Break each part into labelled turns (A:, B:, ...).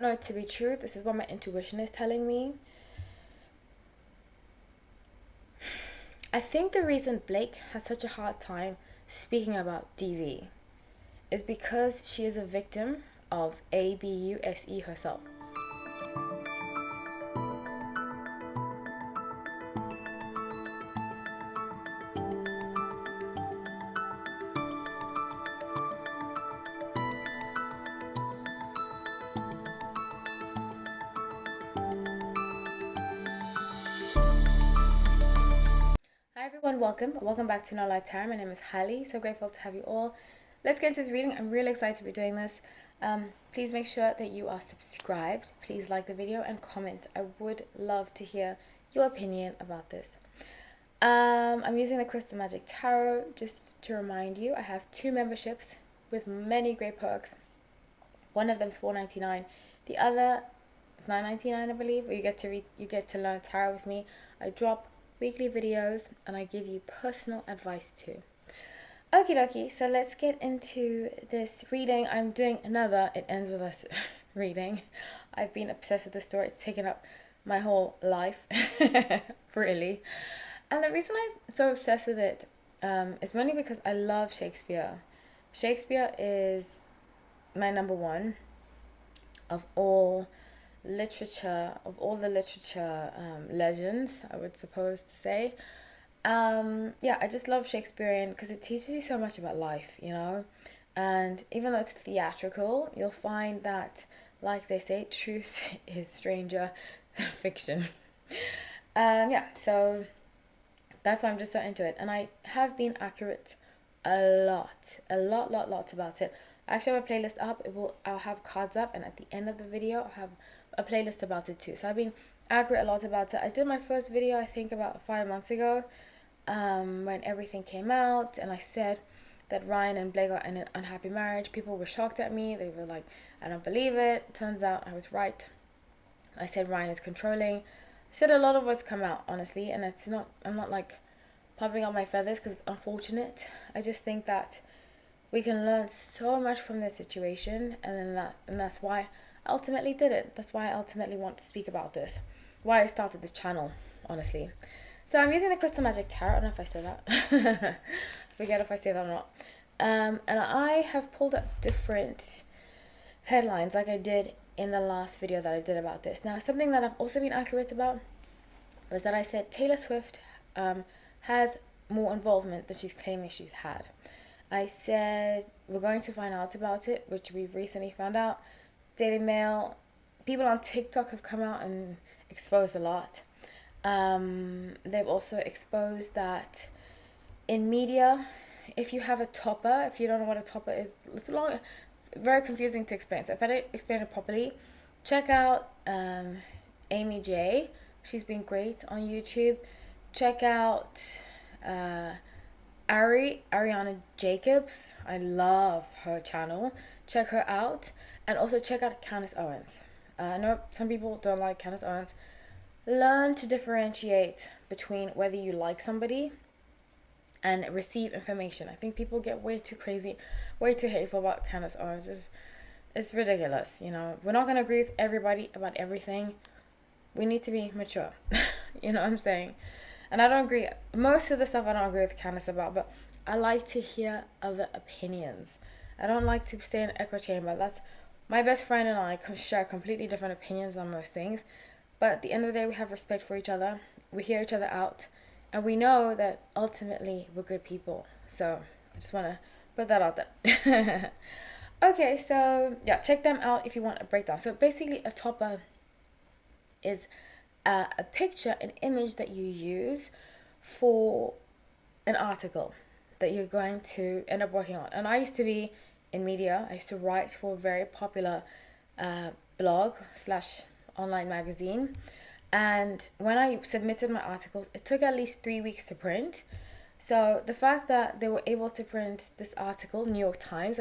A: I know it to be true. This is what my intuition is telling me. I think the reason Blake has such a hard time speaking about DV is because she is a victim of ABUSE herself. Hi everyone, welcome back to NYT. My name is Hallie. So grateful to have you all. Let's get into this reading. I'm really excited to be doing this. Please make sure that you are subscribed. Please like the video and comment. I would love to hear your opinion about this. I'm using the Crystal Magic Tarot. Just to remind you, I have 2 memberships with many great perks. One of them is $4.99. The other is $9.99, I believe. Where you get to learn tarot with me. I drop weekly videos and I give you personal advice too. Okie dokie, so let's get into this reading. I'm doing another It Ends With Us reading. I've been obsessed with this story. It's taken up my whole life, really. And the reason I'm so obsessed with it is mainly because I love Shakespeare. Shakespeare is my number one of all the literature legends, I would suppose to say. Yeah, I just love Shakespearean because it teaches you so much about life, you know. And even though it's theatrical, you'll find that, like they say, truth is stranger than fiction. Yeah, so that's why I'm just so into it. And I have been accurate a lot about it. I actually have a playlist up. I'll have cards up, and at the end of the video I'll have a playlist about it too. So I've been accurate a lot about it. I did my first video, I think, about 5 months ago, when everything came out, and I said that Ryan and Blake are in an unhappy marriage. People were shocked at me. They were like, I don't believe it. Turns out I was right. I said Ryan is controlling. I said a lot of what's come out, honestly, and I'm not like pumping up my feathers because it's unfortunate. I just think that we can learn so much from this situation, and that's why I ultimately did it. That's why I ultimately want to speak about this. Why I started this channel, honestly. So I'm using the Crystal Magic Tarot. I don't know if I said that. Forget if I say that or not. And I have pulled up different headlines like I did in the last video that I did about this. Now, something that I've also been accurate about was that I said Taylor Swift has more involvement than she's claiming she's had. I said we're going to find out about it, which we've recently found out. Daily Mail, people on TikTok have come out and exposed a lot. They've also exposed that in media, if you have a topper, if you don't know what a topper is, it's very confusing to explain. So if I don't explain it properly, check out Amy J. She's been great on YouTube. Check out Ariana Jacobs. I love her channel. Check her out. And also check out Candace Owens. I know some people don't like Candace Owens. Learn to differentiate between whether you like somebody and receive information. I think people get way too crazy, way too hateful about Candace Owens. It's ridiculous, you know. We're not going to agree with everybody about everything. We need to be mature. You know what I'm saying? And I don't agree. Most of the stuff I don't agree with Candace about, but I like to hear other opinions. I don't like to stay in an echo chamber. That's my best friend and I share completely different opinions on most things. But at the end of the day, we have respect for each other. We hear each other out. And we know that ultimately we're good people. So I just want to put that out there. Okay, so yeah, check them out if you want a breakdown. So basically a topper is a picture, an image that you use for an article that you're going to end up working on. And I used to be in media. I used to write for a very popular blog / online magazine. And when I submitted my articles, it took at least 3 weeks to print. So the fact that they were able to print this article, New York Times,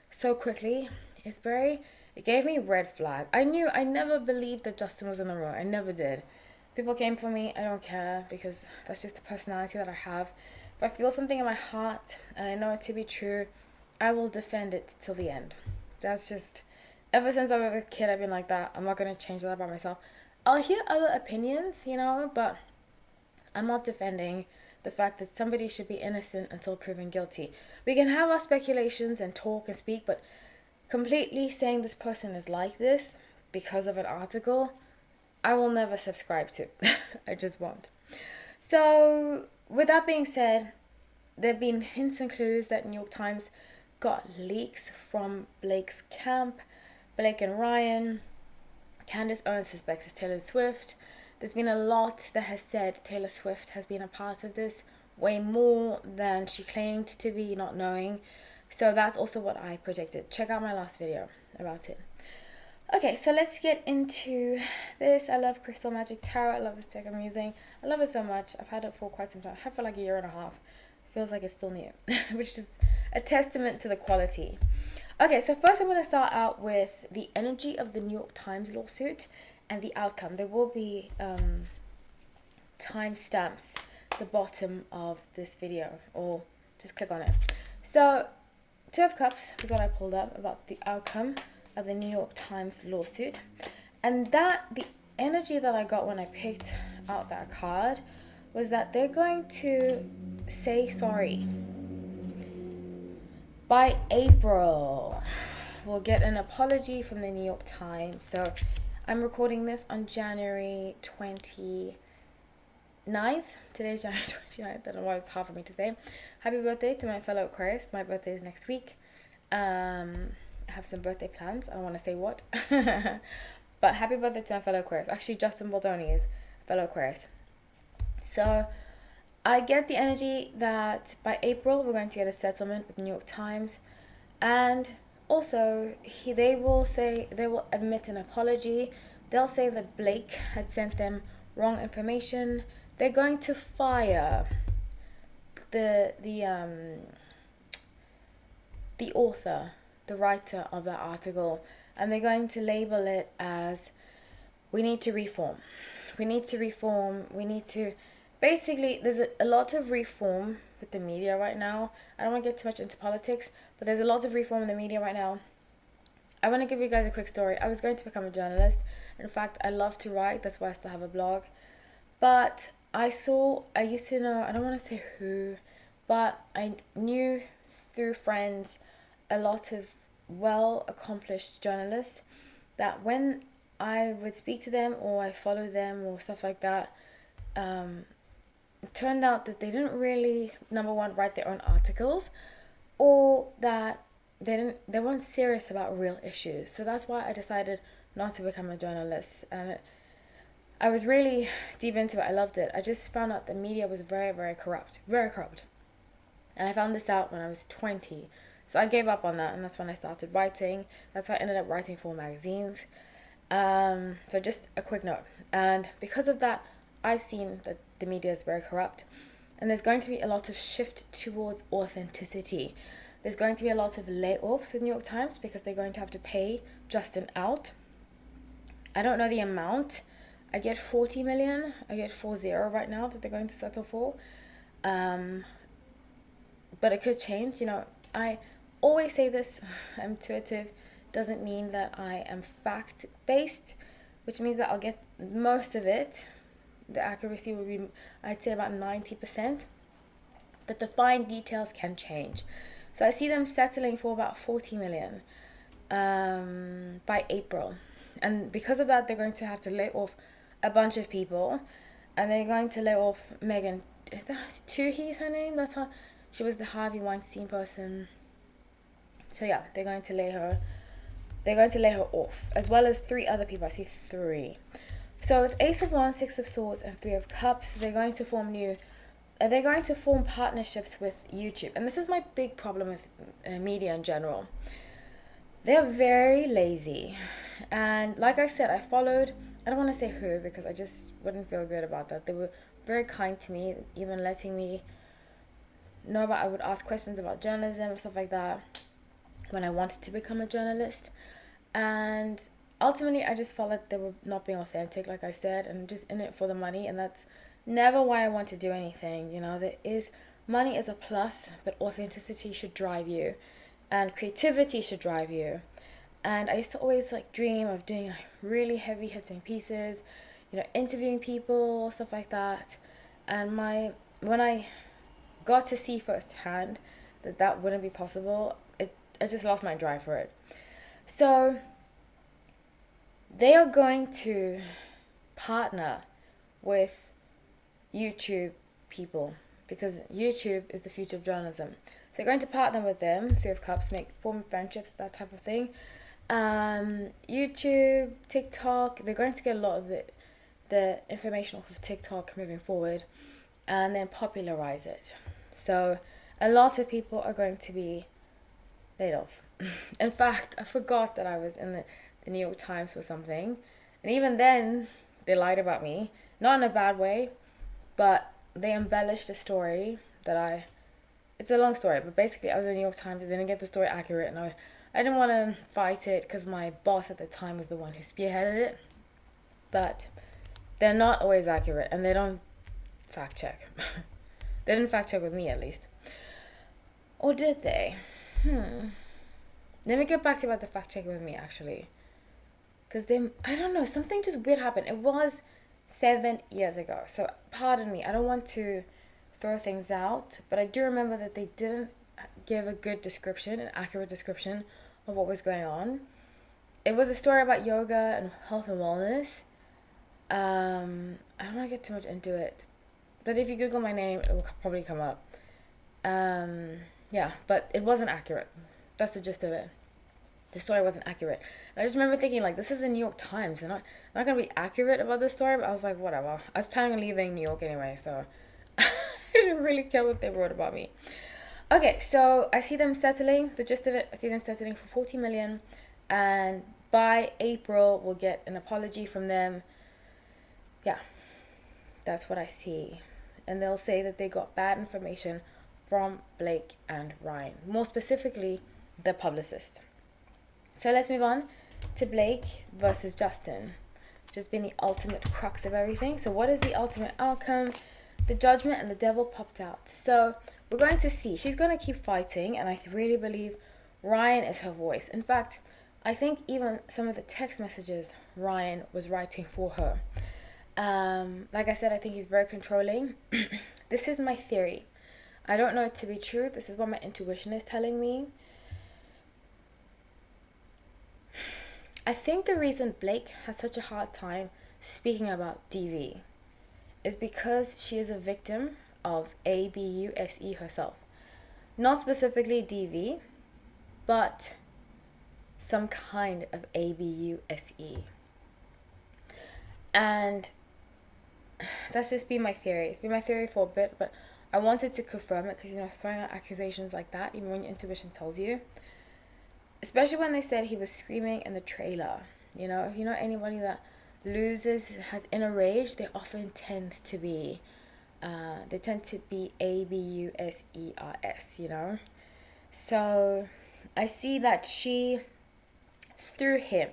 A: so quickly, it gave me a red flag. I never believed that Justin was in the wrong. I never did. People came for me, I don't care, because that's just the personality that I have. If I feel something in my heart and I know it to be true, I will defend it till the end. That's just ever since I was a kid, I've been like that. I'm not going to change that about myself. I'll hear other opinions, but I'm not defending the fact that somebody should be innocent until proven guilty. We can have our speculations and talk and speak, but completely saying this person is like this because of an article, I will never subscribe to. I just won't. So, with that being said, there have been hints and clues that New York Times got leaks from Blake's camp. Blake and Ryan. Candace Owens suspects it's Taylor Swift. There's been a lot that has said Taylor Swift has been a part of this, way more than she claimed to be, not knowing. So that's also what I predicted. Check out my last video about it. Okay, so let's get into this. I love Crystal Magic Tarot. I love this deck I'm using. I love it so much. I've had it for quite some time. I've had it for like a year and a half. It feels like it's still new, which is a testament to the quality. Okay, so first I'm going to start out with the energy of the New York Times lawsuit and the outcome. There will be timestamps at the bottom of this video, or just click on it. So, Two of Cups is what I pulled up about the outcome of the New York Times lawsuit. And the energy that I got when I picked out that card was that they're going to say sorry. By April, we'll get an apology from the New York Times. So I'm recording this on January 29th. Today's January 29th. I don't know why it's hard for me to say. Happy birthday to my fellow Aquarius. My birthday is next week. I have some birthday plans. I don't want to say what. But happy birthday to my fellow Aquarius. Actually, Justin Baldoni is a fellow Aquarius. So I get the energy that by April we're going to get a settlement with the New York Times, and also they will admit an apology. They'll say that Blake had sent them wrong information. They're going to fire the author, the writer of that article, and they're going to label it as we need to reform. We need to reform. We need to. Basically, there's a lot of reform with the media right now. I don't want to get too much into politics, but there's a lot of reform in the media right now. I want to give you guys a quick story. I was going to become a journalist. In fact, I love to write. That's why I still have a blog. But I used to know, I don't want to say who, but I knew through friends a lot of well-accomplished journalists that when I would speak to them or I follow them or stuff like that, it turned out that they didn't really, number one, write their own articles, or that they weren't serious about real issues. So that's why I decided not to become a journalist, and I was really deep into it. I loved it. I just found out the media was very, very corrupt, and I found this out when I was 20. So I gave up on that, and that's when I started writing. That's how I ended up writing for magazines. So just a quick note, and because of that, I've seen that the media is very corrupt, and there's going to be a lot of shift towards authenticity. There's going to be a lot of layoffs with New York Times because they're going to have to pay Justin out. I don't know the amount. I get 40 million. I get 40 right now that they're going to settle for. But it could change. I always say this. I'm intuitive. Doesn't mean that I am fact-based, which means that I'll get most of it. The accuracy will be, I'd say, about 90%. But the fine details can change. So I see them settling for about 40 million by April. And because of that, they're going to have to lay off a bunch of people. And they're going to lay off Megan. Is that Toohey is her name? That's how she was the Harvey Weinstein person. So yeah, they're going to lay her off, as well as 3 other people. I see 3. So with Ace of Wands, 6 of Swords, and 3 of Cups, they're going to form partnerships with YouTube. And this is my big problem with media in general. They're very lazy. And like I said, I don't want to say who because I just wouldn't feel good about that. They were very kind to me, even letting me know I would ask questions about journalism and stuff like that when I wanted to become a journalist. And ultimately, I just felt like they were not being authentic, like I said, and just in it for the money. And that's never why I want to do anything. Money is a plus, but authenticity should drive you, and creativity should drive you. And I used to always like dream of doing like really heavy hitting pieces, interviewing people, stuff like that. And when I got to see firsthand that wouldn't be possible, I just lost my drive for it. So they are going to partner with YouTube people, because YouTube is the future of journalism. So they're going to partner with them, Three of Cups, form friendships, that type of thing. YouTube, TikTok, they're going to get a lot of the information off of TikTok moving forward, and then popularize it. So a lot of people are going to be laid off. In fact, I forgot that I was in the New York Times or something, and even then they lied about me, not in a bad way, but they embellished the story it's a long story, but basically I was in the New York Times, I didn't get the story accurate, and I didn't want to fight it because my boss at the time was the one who spearheaded it. But they're not always accurate, and they don't fact check. They didn't fact check with me, at least. Or did they? Let me get back to about the fact check with me, actually. Because I don't know, something just weird happened. It was 7 years ago, so pardon me, I don't want to throw things out, but I do remember that they didn't give a good description, an accurate description of what was going on. It was a story about yoga and health and wellness. I don't want to get too much into it, but if you Google my name, it will probably come up. Yeah, but it wasn't accurate. That's the gist of it. The story wasn't accurate. And I just remember thinking, like, this is the New York Times. They're not going to be accurate about this story, but I was like, whatever. I was planning on leaving New York anyway, so I didn't really care what they wrote about me. Okay, so I see them settling. The gist of it, I see them settling for 40 million. And by April, we'll get an apology from them. Yeah, that's what I see. And they'll say that they got bad information from Blake and Ryan. More specifically, the publicist. So let's move on to Blake versus Justin, which has been the ultimate crux of everything. So what is the ultimate outcome? The judgment and the devil popped out. So we're going to see. She's going to keep fighting, and I really believe Ryan is her voice. In fact, I think even some of the text messages Ryan was writing for her. Like I said, I think he's very controlling. This is my theory. I don't know it to be true. This is what my intuition is telling me. I think the reason Blake has such a hard time speaking about DV is because she is a victim of ABUSE herself. Not specifically DV, but some kind of ABUSE. And that's just been my theory. It's been my theory for a bit, but I wanted to confirm it because, throwing out accusations like that, even when your intuition tells you, especially when they said he was screaming in the trailer. If you know anybody that loses, has inner rage, they often tend to be ABUSERS, So I see that she, through him,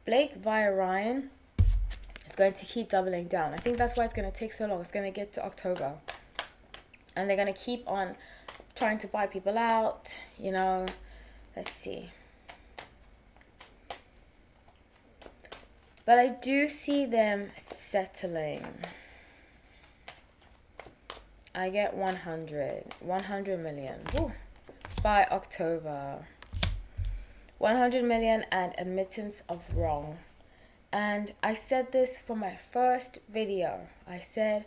A: Blake via Ryan, is going to keep doubling down. I think that's why it's going to take so long. It's going to get to October. And they're going to keep on trying to buy people out, Let's see. But I do see them settling. I get 100 million by October. 100 million and admittance of wrong. And I said this for my first video. I said,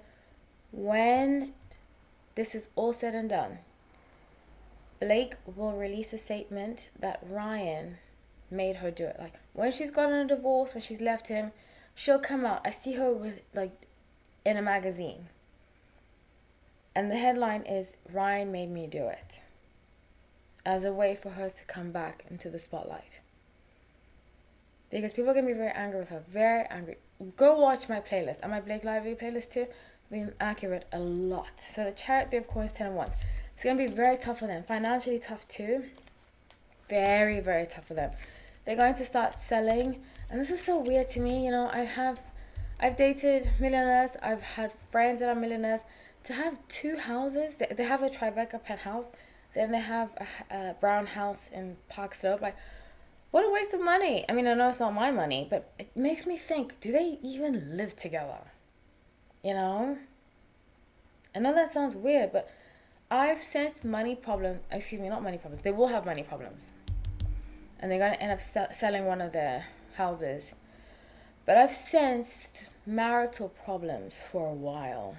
A: when this is all said and done, Blake will release a statement that Ryan made her do it. Like, when she's gotten a divorce, when she's left him, she'll come out. I see her with, in a magazine. And the headline is, Ryan made me do it. As a way for her to come back into the spotlight. Because people are going to be very angry with her. Very angry. Go watch my playlist. And my Blake Lively playlist too. Being accurate a lot. So the Chariot of Coins 10 and 1. It's going to be very tough for them. Financially tough too. Very, very tough for them. They're going to start selling. And this is so weird to me. I've dated millionaires. I've had friends that are millionaires. To have 2 houses. They have a Tribeca penthouse. Then they have a brown house in Park Slope. what a waste of money. I mean, I know it's not my money, but it makes me think, do they even live together? You know? I know that sounds weird, but I've sensed money problem. Excuse me, not money problems. They will have money problems. And they're going to end up selling one of their houses. But I've sensed marital problems for a while.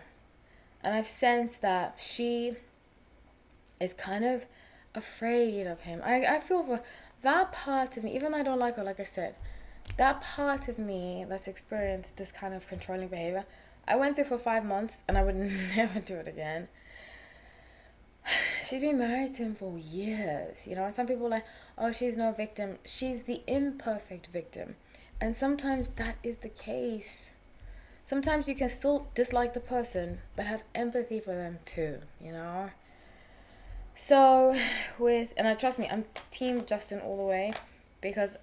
A: And I've sensed that she is kind of afraid of him. I feel for that part of me, even though I don't like her, like I said, that part of me that's experienced this kind of controlling behavior, I went through for 5 months and I would never do it again. She's been married to him for years, you know. Some people are like, oh, she's no victim. She's the imperfect victim. And sometimes that is the case. Sometimes you can still dislike the person, but have empathy for them too, you know. So and trust me, I'm team Justin all the way, because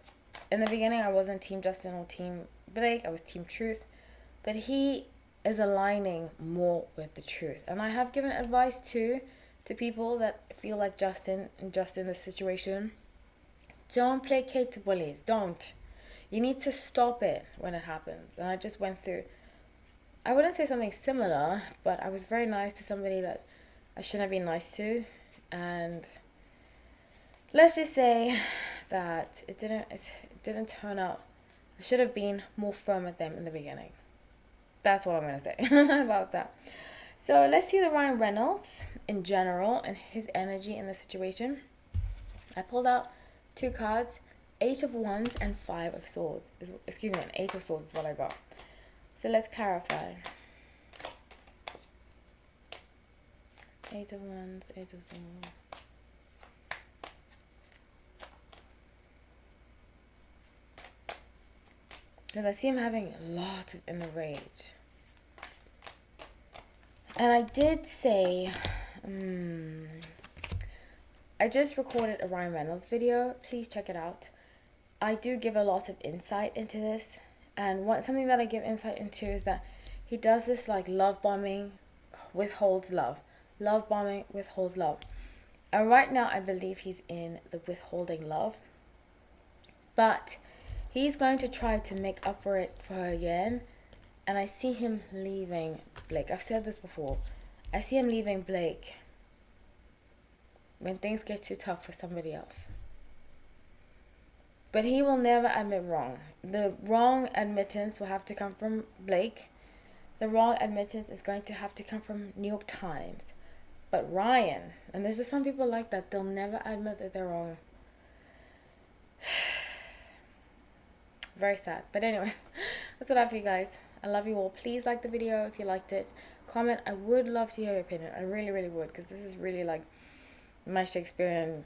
A: in the beginning I wasn't team Justin or team Blake. I was team Truth, but he is aligning more with the truth. And I have given advice too to people that feel like Justin and just in this situation. Don't placate to bullies. Don't. You need to stop it when it happens. And I just went through, I wouldn't say something similar, but I was very nice to somebody that I shouldn't have been nice to. And let's just say that it didn't turn out. I should have been more firm with them in the beginning. That's what I'm going to say about that. So let's see the Ryan Reynolds in general and his energy in the situation. I pulled out 2 cards, 8 of Wands and 5 of Swords. Excuse me, an 8 of Swords is what I got. So let's clarify. 8 of Wands, 8 of Swords. Because I see him having a lot of inner rage. And I did say, I just recorded a Ryan Reynolds video. Please check it out. I do give a lot of insight into this. And something that I give insight into is that he does this like love bombing, withholds love. Love bombing, withholds love. And right now I believe he's in the withholding love. But he's going to try to make up for it for her again. And I see him leaving Blake. I've said this before. I see him leaving Blake when things get too tough for somebody else. But he will never admit wrong. The wrong admittance will have to come from Blake. The wrong admittance is going to have to come from New York Times. But Ryan, and there's just some people like that, they'll never admit that they're wrong. Very sad. But anyway, that's what I have for you guys. I love you all. Please like the video if you liked it. Comment. I would love to hear your opinion. I really, really would, because this is really like my Shakespeare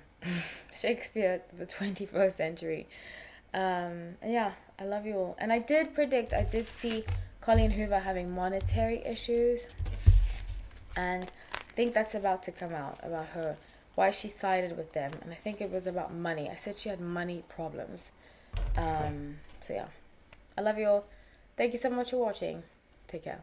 A: of the 21st century. And yeah, I love you all. And I did see Colleen Hoover having monetary issues. And I think that's about to come out about her, why she sided with them. And I think it was about money. I said she had money problems. So yeah, I love you all. Thank you so much for watching. Take care.